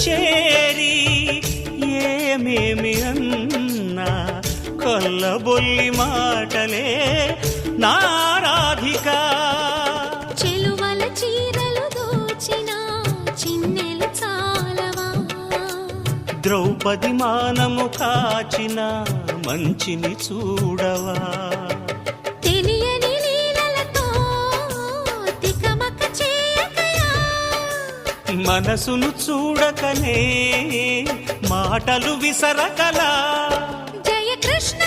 చేరి ఏమేమి అన్నా కొల్లబొల్లి మాటలే నారాధిక. చెలువల చీరలు దోచిన చిన్నెలు చాలవా, ద్రౌపది మానము కాచిన మంచిని చూడవా, తెలియని లీలలతో తికమక చేయకయా, మనసును చూడకనే మాటలు విసరకలా. జయ కృష్ణ